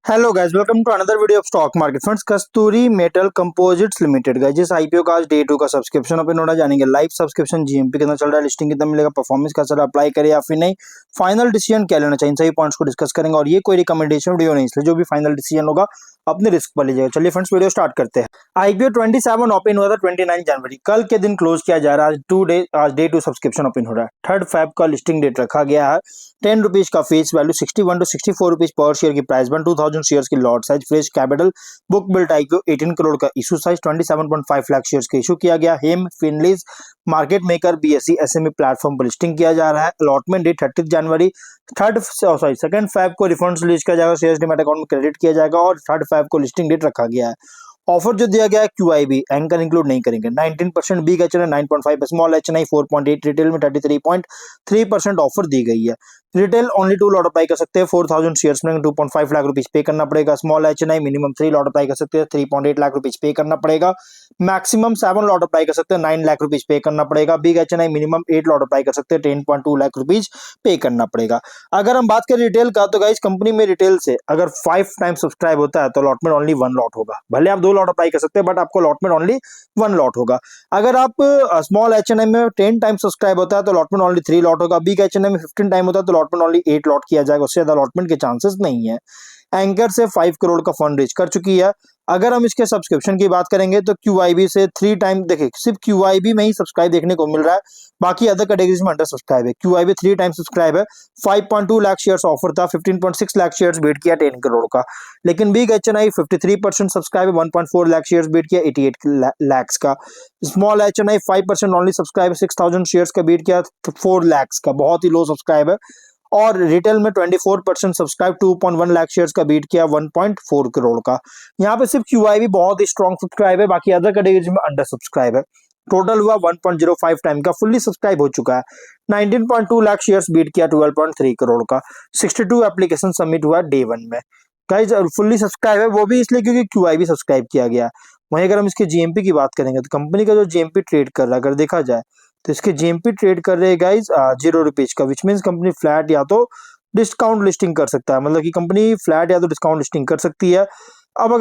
Hello guys, welcome to another video of stock market friends. Kasturi metal composites limited guys, जिस IPO का आज day 2 का subscription open हो रहा है, जानेंगे लाइव सब्सक्रिप्शन जीएमपी कितना चल रहा है, लिस्टिंग कितना मिलेगा, परफॉर्मेंस कैसा रहा, अप्लाई करे या फिर नहीं, फाइनल डिसीजन क्या लेना चाहिए, इन सभी पॉइंट्स को डिस्कस करेंगे। और ये कोई रिकमेंडेशन वीडियो नहीं, इसलिए जो भी फाइनल डिसीजन होगा अपने रिस्क पर लीजिएगा। चलिए फ्रेंड्स, वीडियो स्टार्ट करते हैं। आईपीओ 27 ओपन हुआ था 29 जनवरी, कल के दिन क्लोज किया जा रहा है। आज डे 2 सब्सक्रिप्शन ओपन हो रहा है। 3 फेब का लिस्टिंग डेट रखा गया है। 10 रुपीज का फेस वैल्यू, 61 टू 64 रुपीज पर शेयर की प्राइस बन, 2000 शेयर की lot size, fresh capital, book built IPO 18 crore का इशू साइज, 27.5 लाख शेयर्स का इशू किया गया। Hem Finlease market maker BSE SME platform पर लिस्टिंग किया जा रहा है। अलॉटमेंट डेट 30 जनवरी, 2nd फेब को रिफंड्स रिलीज किया जाएगा, शेयर्स डीमैट अकाउंट में क्रेडिट किया जाएगा और 3 फेब को लिस्टिंग डेट रखा गया है। ऑफर जो दिया गया है क्यूआईबी एंकर इंक्लूड नहीं करेंगे। 19% big HNI, 9.5 small HNI, 4.8 retail में 33.3% ऑफर दी गई है। रिटेल ओनली 2 लॉट अप्लाई कर सकते हैं। 4000 शेयर्स में 2.5 लाख रुपीज पे करना पड़ेगा। Small HNI minimum 3 lot apply कर सकते हैं, 3.8 लाख रुपीज पे करना पड़ेगा। मैक्सिमम 7 लॉट अप्लाई कर सकते हैं, 9 लाख रुपीज पे करना पड़ेगा। Big HNI minimum 8 lot apply कर सकते हैं, 10.2 लाख रुपीज पे करना पड़ेगा। अगर हम बात करें रिटेल का, तो गाइस कंपनी में रिटेल से अगर 5 टाइम सब्सक्राइब होता है तो अलॉटमेंट ओनली 1 लॉट होगा। भले आप 2 लॉट अप्लाई कर सकते हैं, बट आपको अलॉटमेंट ओनली 1 लॉट होगा। अगर आप स्मॉल एचएनआई में 10 टाइम सब्सक्राइब होता है तो अलॉटमेंट ओनली 3 लॉट होगा। बिग एचएनआई में 15 टाइम होता है तो अलॉटमेंट ओनली 8 लॉट किया जाएगा, उससे ज्यादा अलॉटमेंट के चांसेस नहीं है। एंकर से 5 करोड़ का फंड रेज कर चुकी है। अगर हम इसके सब्सक्रिप्शन की बात करेंगे तो क्यूआईबी से 3 टाइम, देखिए सिर्फ क्यूआईबी में ही सब्सक्राइब देखने को मिल रहा है, बाकी अदर कैटेगरीज में अंडर सब्सक्राइब है। क्यूआईबी 3 टाइम सब्सक्राइब है। 5.2 लाख शेयर्स ऑफर था, 15.6 लाख शेयर्स बीट किया 10 करोड़ का। लेकिन बिग एचएनआई 53% सब्सक्राइब है, 1.4 लाख शेयर्स बीट किया 88 लैक्स का। स्मॉल एचएनआई 5% ओनली सब्सक्राइब है, 6000 शेयर्स का बीट किया 4 लैक्स का, बहुत ही लो सब्सक्राइब है। और रिटेल में 24% सब्सक्राइब, 2.1 लाख शेयर्स का बीट किया 1.4 करोड़ का। यहाँ पे सिर्फ क्यूआईबी बहुत ही स्ट्रॉन्ग सब्सक्राइब है, बाकी अदर कैटेगरीज में अंडर सब्सक्राइब है। टोटल हुआ 1.05 टाइम का, फुल्ली सब्सक्राइब हो चुका है। 19.2 लाख शेयर्स बीट किया 12.3 करोड़ का। 62 एप्लीकेशन सबमिट हुआ डे 1 में। गाइज फुल्ली सब्सक्राइब है, वो भी इसलिए क्योंकि क्यूआईबी सब्सक्राइब किया गया। वहीं अगर हम इसके जीएमपी की बात करेंगे तो कंपनी का जो जीएमपी ट्रेड कर रहा है, अगर देखा जाए तो इसके जीएमपी ट्रेड कर रहे हैं गाइज 0 रुपीज का, विच मीन्स कंपनी फ्लैट या तो डिस्काउंट लिस्टिंग कर सकता है, मतलब कि कंपनी फ्लैट या तो डिस्काउंट लिस्टिंग कर सकती है। अब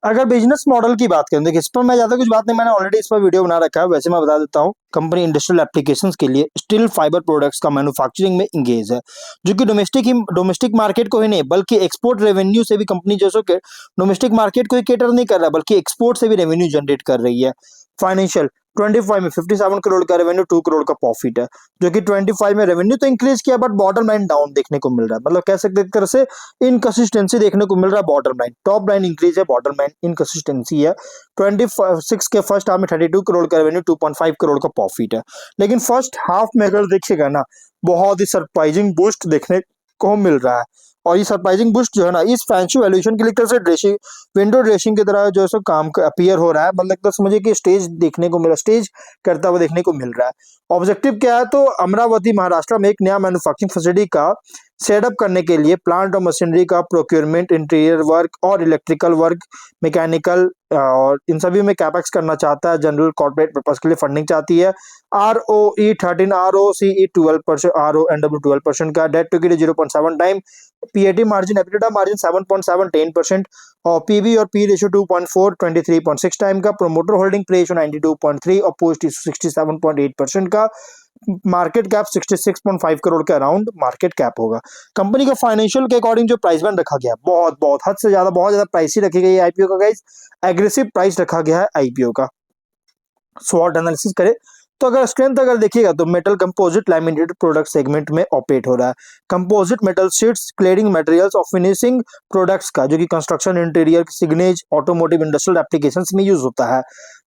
अगर बिजनेस मॉडल की बात करें, देखिए इस पर मैं ज्यादा कुछ बात नहीं, मैंने ऑलरेडी इस पर वीडियो बना रखा है, वैसे मैं बता देता हूँ। कंपनी इंडस्ट्रियल एप्लीकेशंस के लिए स्टील फाइबर प्रोडक्ट्स का मैन्युफैक्चरिंग में इंगेज है, जो कि डोमेस्टिक मार्केट को ही नहीं बल्कि एक्सपोर्ट रेवेन्यू से भी कंपनी जैसो के डोमेस्टिक मार्केट को ही केटर नहीं कर रहा, बल्कि एक्सपोर्ट से भी रेवेन्यू जनरेट कर रही है। फाइनेंशियल 25 में 57 करोड़ का रेवेन्यू, 2 करोड़ का प्रॉफिट है, जो कि 25 में रेवेन्यू तो इंक्रीज किया बट बॉटम लाइन डाउन देखने को मिल रहा है, मतलब कह सकते एक तरह से इनकंसिस्टेंसी देखने को मिल रहा है। Bottom line, top line increase है, बॉटम लाइन इनकंसिस्टेंसी है। 26 के फर्स्ट हाफ में 32 करोड़ का रेवेन्यू, 2.5 करोड़ का प्रॉफिट है। लेकिन फर्स्ट हाफ में अगर देखिएगा ना, बहुत ही सरप्राइजिंग बूस्ट देखने को मिल रहा है। और ये सरप्राइजिंग बूस्ट जो है ना, इस फैंसी वैल्यूएशन के लिए तरह से ड्रेसिंग, विंडो ड्रेसिंग की तरह जो है सो काम अपीयर हो रहा है, मतलब तो समझिए कि स्टेज देखने को मिला, स्टेज करता हुआ देखने को मिल रहा है। ऑब्जेक्टिव क्या है, तो अमरावती महाराष्ट्र में एक नया मैन्युफैक्चरिंग फैसिलिटी का सेटअप करने के लिए प्लांट और मशीनरी का प्रोक्योरमेंट, इंटीरियर वर्क और इलेक्ट्रिकल वर्क, मैकेनिकल और इन सभी में कैपेक्स करना चाहता है। जनरल कॉर्पोरेट पर्पस के लिए फंडिंग चाहती है। ROE 13, ROCE 12%, RONW 12% का, debt to equity 0.7 time, PAT margin, EBITDA margin 7.7 10%, और PB और P रेशियो 2.4 23.6 टाइम का, प्रोमोटर होल्डिंग रेशियो 92.3 और पोस्ट 67.8% का। मार्केट कैप 66.5 करोड़ के अराउंड मार्केट कैप होगा। कंपनी का फाइनेंशियल के अकॉर्डिंग जो प्राइस बैंड रखा गया, बहुत हद से ज्यादा, बहुत ज्यादा प्राइस ही रखी गई है आईपीओ का गाइस। एग्रेसिव प्राइस रखा गया है आईपीओ का। स्वॉट एनालिसिस करें तो अगर स्ट्रेंथ अगर देखिएगा तो metal composite laminated product segment में ऑपरेट हो रहा है। Composite metal sheets, cladding materials और फिनिशिंग प्रोडक्ट्स का, जो कि construction, interior, signage, automotive, industrial applications में यूज होता है,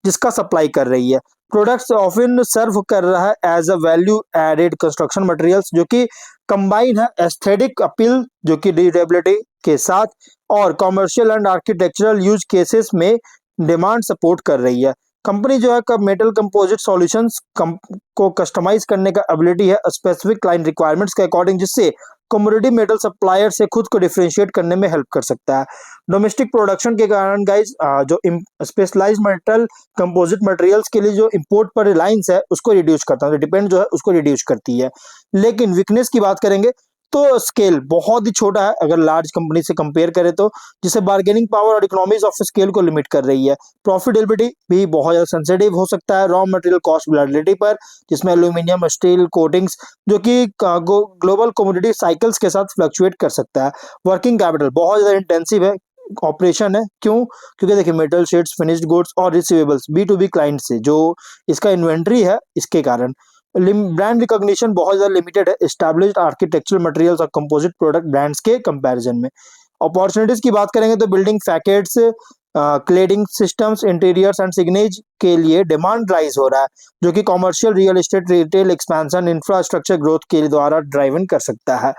जिसका सप्लाई कर रही है। प्रोडक्ट्स ऑफन सर्व कर रहा है as a value added construction materials, जो कि कंबाइन है एस्थेटिक अपील, जो कि ड्यूरेबिलिटी के साथ, और commercial and architectural use cases में डिमांड सपोर्ट कर रही है। कंपनी जो है मेटल कंपोजिट सॉल्यूशंस को कस्टमाइज करने का एबिलिटी है स्पेसिफिक क्लाइंट रिक्वायरमेंट्स के अकॉर्डिंग, जिससे कमोडिटी मेटल सप्लायर से खुद को डिफरेंशिएट करने में हेल्प कर सकता है। डोमेस्टिक प्रोडक्शन के कारण गाइस जो स्पेशलाइज्ड मेटल कंपोजिट मटेरियल्स के लिए जो इंपोर्ट पर रिलायंस है उसको रिड्यूस करता है, डिपेंड जो है उसको रिड्यूस करती है। लेकिन वीकनेस की बात करेंगे तो स्केल बहुत ही छोटा है अगर लार्ज कंपनी से कंपेयर करें तो, जिसे बार्गेनिंग पावर और इकोनॉमीज ऑफ स्केल को लिमिट कर रही है। प्रॉफिटेबिलिटी भी बहुत ज्यादा सेंसिटिव हो सकता है रॉ मटेरियल कॉस्ट वोलेटिलिटी पर, जिसमें एल्यूमिनियम, स्टील, कोटिंग्स जो कि ग्लोबल कमोडिटी साइकिल्स के साथ फ्लक्चुएट कर सकता है। वर्किंग कैपिटल बहुत ज्यादा इंटेंसिव है ऑपरेशन है, क्यों? क्योंकि देखिए मेटल शीट्स, फिनिश्ड गुड्स और रिसीवेबल्स B2B क्लाइंट से जो इसका इन्वेंट्री है इसके कारण। ब्रांड रिकॉग्निशन बहुत ज्यादा लिमिटेड है एस्टैब्लिश्ड आर्किटेक्चरल मटेरियल्स और कंपोजिट प्रोडक्ट ब्रांड्स के कंपैरिजन में। अपॉर्चुनिटीज की बात करेंगे तो building facades, cladding systems, interiors and signage के लिए डिमांड राइज हो रहा है, जो कि commercial real estate, retail expansion, infrastructure growth के द्वारा ड्राइवन कर सकता है।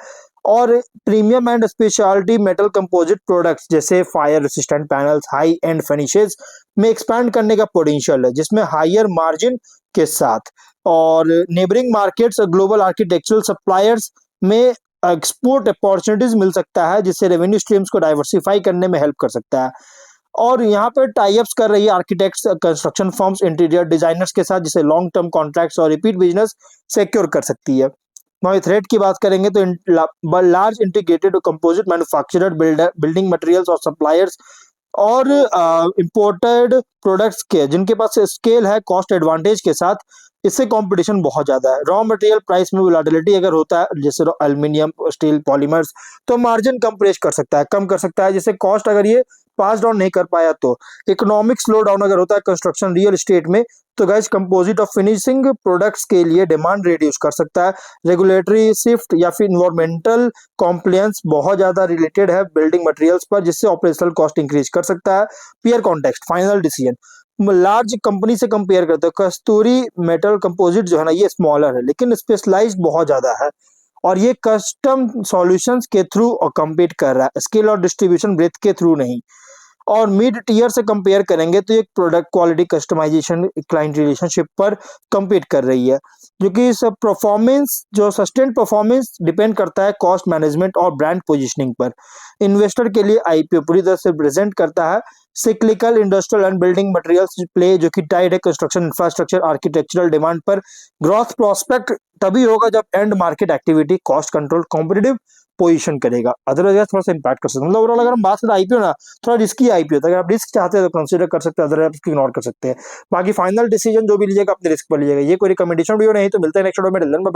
और premium and speciality metal composite products जैसे fire resistant panels, high end finishes में एक्सपैंड करने का पोटेंशियल है, जिसमें हायर मार्जिन के साथ। और नेबरिंग मार्केट्स और ग्लोबल आर्किटेक्चरल सप्लायर्स में एक्सपोर्ट अपॉर्चुनिटीज मिल सकता है, जिससे रेवेन्यू स्ट्रीम्स को डाइवर्सिफाई करने में हेल्प कर सकता है। और यहाँ पर टाई अप्स कर रही है architects, construction firms, interior designers के साथ, जिसे लॉन्ग टर्म कॉन्ट्रैक्ट्स और रिपीट बिजनेस सिक्योर कर सकती है। वहीं थ्रेड की बात करेंगे तो large integrated composite manufacturer, building materials और सप्लायर्स और इंपोर्टेड प्रोडक्ट्स के जिनके पास स्केल है कॉस्ट एडवांटेज के साथ, इससे कंपटीशन बहुत ज्यादा है। रॉ मटेरियल प्राइस में वोलेटिलिटी अगर होता है जैसे एल्यूमिनियम, स्टील, पॉलीमर्स, तो मार्जिन कम कर सकता है, जैसे कॉस्ट अगर ये पास डाउन नहीं कर पाया तो। इकोनॉमिक स्लो डाउन अगर होता है कंस्ट्रक्शन रियल एस्टेट में, तो गाइस कंपोजिट और फिनिशिंग प्रोडक्ट्स के लिए डिमांड रिड्यूस कर सकता है। रेगुलेटरी शिफ्ट या फिर इन्वायरमेंटल कॉम्प्लायंस बहुत ज्यादा रिलेटेड है बिल्डिंग मटेरियल्स पर, जिससे ऑपरेशनल कॉस्ट इंक्रीज कर सकता है। Peer context, final decision, large company से कंपेयर करते हो कस्तूरी मेटल कंपोजिट जो है ना ये स्मॉलर है लेकिन स्पेशलाइज्ड बहुत ज्यादा है, और ये कस्टम सॉल्यूशंस के थ्रू कम्पीट कर रहा है, स्किल और डिस्ट्रीब्यूशन ब्रेथ के थ्रू नहीं। और मिड टीयर से कंपेयर करेंगे तो ये product quality, customisation, client relationship पर compete कर रही है, जो कि सब परफॉर्मेंस, जो सस्टेन परफॉर्मेंस डिपेंड करता है कॉस्ट मैनेजमेंट और ब्रांड पोजीशनिंग पर। इन्वेस्टर के लिए आईपीओ पूरी तरह से प्रेजेंट करता है cyclical industrial and building materials play, जो कि टाइड है कंस्ट्रक्शन, इंफ्रास्ट्रक्चर, आर्किटेक्चरल डिमांड पर। ग्रोथ प्रोस्पेक्ट तभी होगा जब and market activity cost control competitive position करेगा, अदरवाइज थोड़ा सा इंपैक्ट कर सकता है। मतलब ओवरऑल अगर हम बात करें आईपीओ ना, थोड़ा रिस्की आईपीओ था, अगर आप रिस्क चाहते हैं तो कंसीडर कर सकते हैं, अदरवाइज इग्नोर कर सकते हैं। बाकी फाइनल डिसीजन जो भी लीजिएगा अपने रिस्क पर लीजिएगा। ये कोई रिकमेंडेशन वीडियो नहीं, तो मिलते हैं नेक्स्ट वीडियो में।